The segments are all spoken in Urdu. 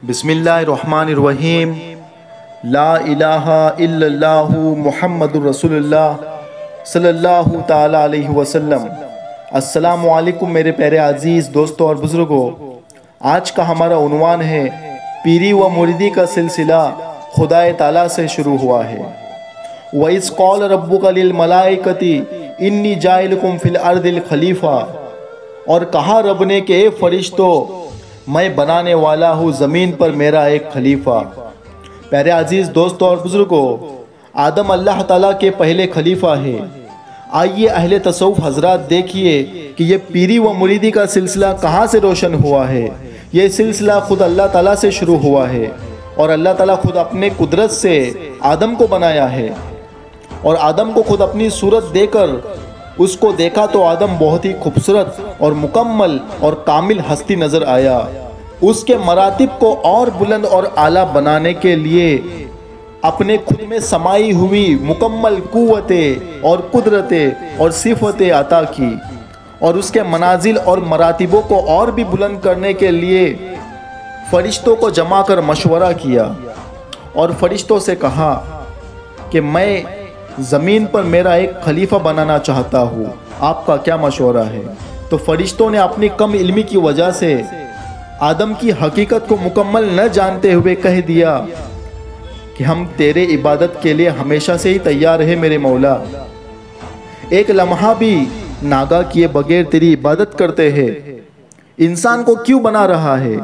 بسم اللہ الرحمن الرحیم، لا الہ الا اللہ محمد الرسول اللہ صلی اللہ تعالی علیہ وسلم۔ السلام علیکم میرے پیارے عزیز دوستوں اور بزرگوں، آج کا ہمارا عنوان ہے پیری و مریدی کا سلسلہ خدا تعالیٰ سے شروع ہوا ہے۔ وَإِذْ قَالَ رَبُّكَ لِلْمَلَائِكَةِ إِنِّي جَاعِلُكُمْ فِي الْأَرْضِ الْخَلِيفَةَ، اور کہا رب نے کہ اے فرشتوں، میں بنانے والا ہوں زمین پر میرا ایک خلیفہ۔ پیارے عزیز دوستوں اور بزرگوں، آدم اللہ تعالیٰ کے پہلے خلیفہ ہے۔ آئیے اہل تصوف حضرات دیکھیے کہ یہ پیری و مریدی کا سلسلہ کہاں سے روشن ہوا ہے۔ یہ سلسلہ خود اللہ تعالیٰ سے شروع ہوا ہے، اور اللہ تعالیٰ خود اپنے قدرت سے آدم کو بنایا ہے، اور آدم کو خود اپنی صورت دے کر اس کو دیکھا تو آدم بہت ہی خوبصورت اور مکمل اور کامل ہستی نظر آیا۔ اس کے مراتب کو اور بلند اور اعلیٰ بنانے کے لیے اپنے خود میں سمائی ہوئی مکمل قوتیں اور قدرتیں اور صفتیں عطا کی، اور اس کے منازل اور مراتبوں کو اور بھی بلند کرنے کے لیے فرشتوں کو جمع کر مشورہ کیا، اور فرشتوں سے کہا کہ میں زمین پر میرا ایک خلیفہ بنانا چاہتا ہوں، آپ کا کیا مشورہ ہے؟ تو فرشتوں نے اپنی کم علمی کی وجہ سے آدم کی حقیقت کو مکمل نہ جانتے ہوئے کہہ دیا کہ ہم تیرے عبادت کے لیے ہمیشہ سے ہی تیار ہیں میرے مولا، ایک لمحہ بھی ناگا کیے بغیر تیری عبادت کرتے ہیں۔ انسان کو کیوں بنا رہا ہے؟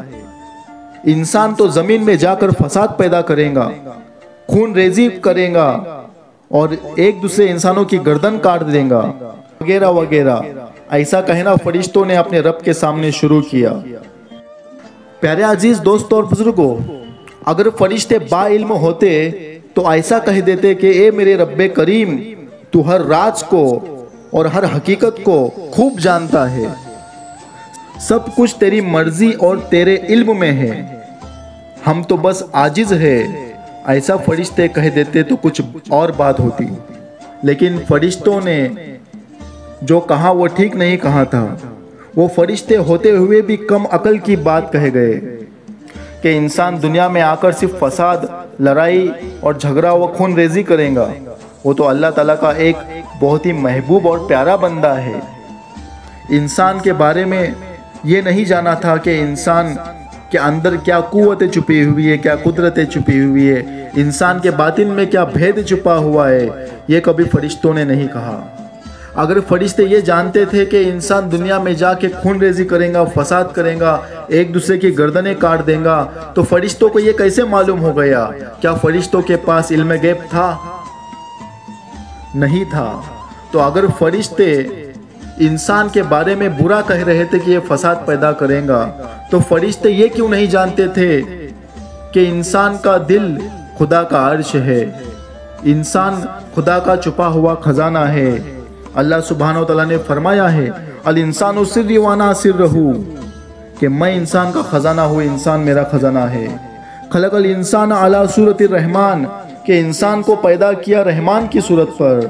انسان تو زمین میں جا کر فساد پیدا کرے گا، خون ریزی کرے گا، اور ایک دوسرے انسانوں کی گردن کاٹ دیں گا وغیرہ وغیرہ، ایسا کہنا فرشتوں نے اپنے رب کے سامنے شروع کیا۔ پیارے عزیز دوستوں اور بزرگوں، اگر فرشتے با علم ہوتے تو ایسا کہہ دیتے کہ اے میرے رب کریم، تو ہر راز کو اور ہر حقیقت کو خوب جانتا ہے، سب کچھ تیری مرضی اور تیرے علم میں ہے، ہم تو بس عاجز ہے۔ ایسا فرشتے کہہ دیتے تو کچھ اور بات ہوتی، لیکن فرشتوں نے جو کہا وہ ٹھیک نہیں کہا تھا۔ وہ فرشتے ہوتے ہوئے بھی کم عقل کی بات کہے گئے کہ انسان دنیا میں آ کر صرف فساد، لڑائی اور جھگڑا و خون ریزی کرے گا۔ وہ تو اللہ تعالیٰ کا ایک بہت ہی محبوب اور پیارا بندہ ہے۔ انسان کے بارے میں یہ نہیں جانا تھا کہ انسان کے اندر کیا قوتیں چھپی ہوئی ہے، کیا قدرتیں چھپی ہوئی ہے، انسان کے باطن میں کیا بھید چھپا ہوا ہے، یہ کبھی فرشتوں نے نہیں کہا۔ اگر فرشتے یہ جانتے تھے کہ انسان دنیا میں جا کے خون ریزی کرے گا، فساد کرے گا، ایک دوسرے کی گردنیں کاٹ دیں گا، تو فرشتوں کو یہ کیسے معلوم ہو گیا؟ کیا فرشتوں کے پاس علم غیب تھا؟ نہیں تھا۔ تو اگر فرشتے انسان کے بارے میں برا کہہ رہے تھے کہ یہ فساد پیدا کرے گا، تو فرشتے یہ کیوں نہیں جانتے تھے کہ انسان کا دل خدا کا عرش ہے، انسان خدا کا چھپا ہوا خزانہ ہے۔ اللہ سبحانہ و تعالیٰ نے فرمایا ہے الانسان سری وانا سرہ، کہ میں انسان کا خزانہ ہوں، انسان میرا خزانہ ہے۔ خلق الانسان علی صورت الرحمن، کہ انسان کو پیدا کیا رحمان کی صورت پر۔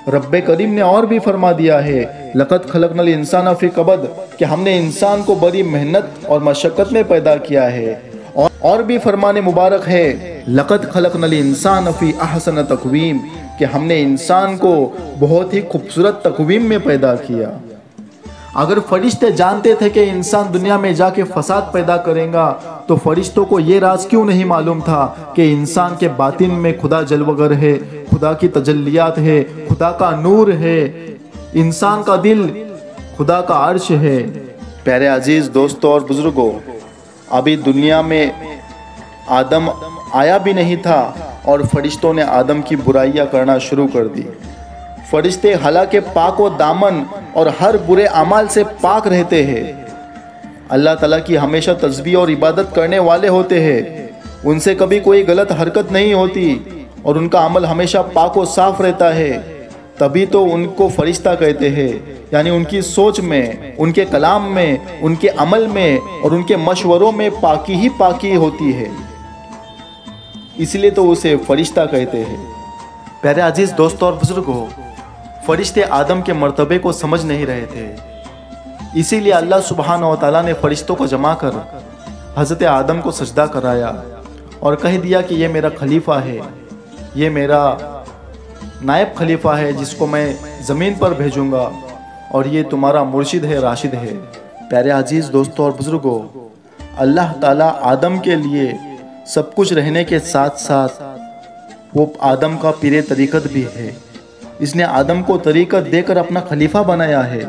رب کریم نے اور بھی فرما دیا ہے لقد خلقنا الانسان فی کبد، کہ ہم نے انسان کو بڑی محنت اور مشقت میں پیدا کیا ہے۔ اور بھی فرمان مبارک ہے لقد خلقنا الانسان فی احسن تقویم، کہ ہم نے انسان کو بہت ہی خوبصورت تقویم میں پیدا کیا۔ اگر فرشتے جانتے تھے کہ انسان دنیا میں جا کے فساد پیدا کرے گا، تو فرشتوں کو یہ راز کیوں نہیں معلوم تھا کہ انسان کے باطن میں خدا جلوگر ہے، خدا کی تجلیات ہے، خدا کا نور ہے، انسان کا دل خدا کا عرش ہے۔ پیارے عزیز دوستوں اور بزرگوں، ابھی دنیا میں آدم آیا بھی نہیں تھا اور فرشتوں نے آدم کی برائیاں کرنا شروع کر دی۔ فرشتے حالانکہ پاک و دامن اور ہر برے اعمال سے پاک رہتے ہیں، اللہ تعالیٰ کی ہمیشہ تسبیح اور عبادت کرنے والے ہوتے ہیں، ان سے کبھی کوئی غلط حرکت نہیں ہوتی، اور ان کا عمل ہمیشہ پاک و صاف رہتا ہے، تبھی تو ان کو فرشتہ کہتے ہیں۔ یعنی ان کی سوچ میں، ان کے کلام میں، ان کے عمل میں اور ان کے مشوروں میں پاکی ہی پاکی ہوتی ہے، اس لیے تو اسے فرشتہ کہتے ہیں۔ پیارے عزیز دوستوں اور بزرگوں، فرشتے آدم کے مرتبے کو سمجھ نہیں رہے تھے، اسی لیے اللہ سبحانہ و تعالیٰ نے فرشتوں کو جمع کر حضرت آدم کو سجدہ کرایا اور کہہ دیا کہ یہ میرا خلیفہ ہے، یہ میرا نائب خلیفہ ہے جس کو میں زمین پر بھیجوں گا، اور یہ تمہارا مرشد ہے، راشد ہے۔ پیارے عزیز دوستوں اور بزرگوں، اللہ تعالیٰ آدم کے لیے سب کچھ رہنے کے ساتھ ساتھ وہ آدم کا پیر طریقت بھی ہے۔ اس نے آدم کو طریقت دے کر اپنا خلیفہ بنایا ہے،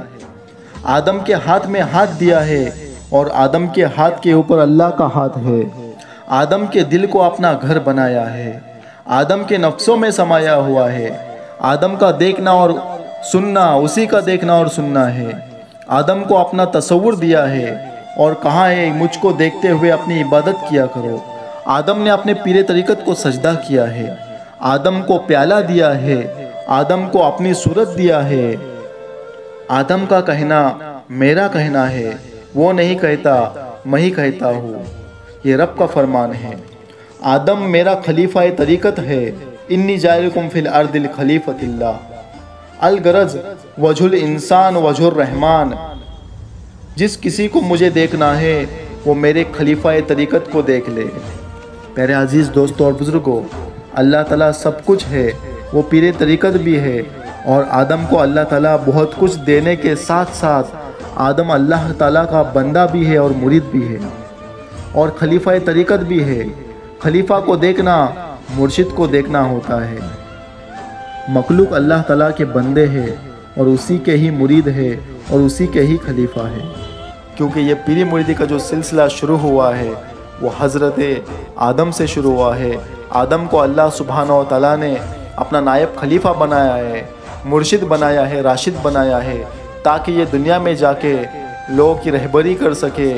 آدم کے ہاتھ میں ہاتھ دیا ہے، اور آدم کے ہاتھ کے اوپر اللہ کا ہاتھ ہے۔ آدم کے دل کو اپنا گھر بنایا ہے، آدم کے نفسوں میں سمایا ہوا ہے۔ آدم کا دیکھنا اور سننا اسی کا دیکھنا اور سننا ہے۔ آدم کو اپنا تصور دیا ہے اور کہا ہے مجھ کو دیکھتے ہوئے اپنی عبادت کیا کرو۔ آدم نے اپنے پیر طریقت کو سجدہ کیا ہے، آدم کو پیالہ دیا ہے، آدم کو اپنی صورت دیا ہے۔ آدم کا کہنا میرا کہنا ہے، وہ نہیں کہتا میں ہی کہتا ہوں، یہ رب کا فرمان ہے۔ آدم میرا خلیفہ طریقت ہے، انی جاعلکم فی الارض خلیفۃ اللہ۔ الغرض وجہ الانسان وجہ الرحمن، جس کسی کو مجھے دیکھنا ہے وہ میرے خلیفہ طریقت کو دیکھ لے۔ پیارے عزیز دوستوں اور بزرگوں، اللہ تعالیٰ سب کچھ ہے، وہ پیر طریقت بھی ہے، اور آدم کو اللہ تعالیٰ بہت کچھ دینے کے ساتھ ساتھ آدم اللہ تعالیٰ کا بندہ بھی ہے اور مرید بھی ہے، اور خلیفہ طریقت بھی ہے۔ خلیفہ کو دیکھنا مرشد کو دیکھنا ہوتا ہے۔ مخلوق اللہ تعالیٰ کے بندے ہے اور اسی کے ہی مرید ہے اور اسی کے ہی خلیفہ ہے، کیونکہ یہ پیری مریدی کا جو سلسلہ شروع ہوا ہے وہ حضرت آدم سے شروع ہوا ہے۔ آدم کو اللہ سبحانہ و تعالیٰ نے اپنا نائب خلیفہ بنایا ہے، مرشد بنایا ہے، راشد بنایا ہے، تاکہ یہ دنیا میں جا کے لوگوں کی رہبری کر سکے،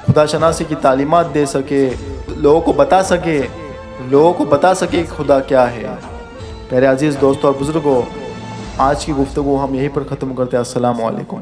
خدا شناسی کی تعلیمات دے سکے، لوگوں کو بتا سکے کہ خدا کیا ہے۔ پیارے عزیز دوستوں اور بزرگوں، آج کی گفتگو ہم یہیں پر ختم کرتے ہیں۔ السلام علیکم۔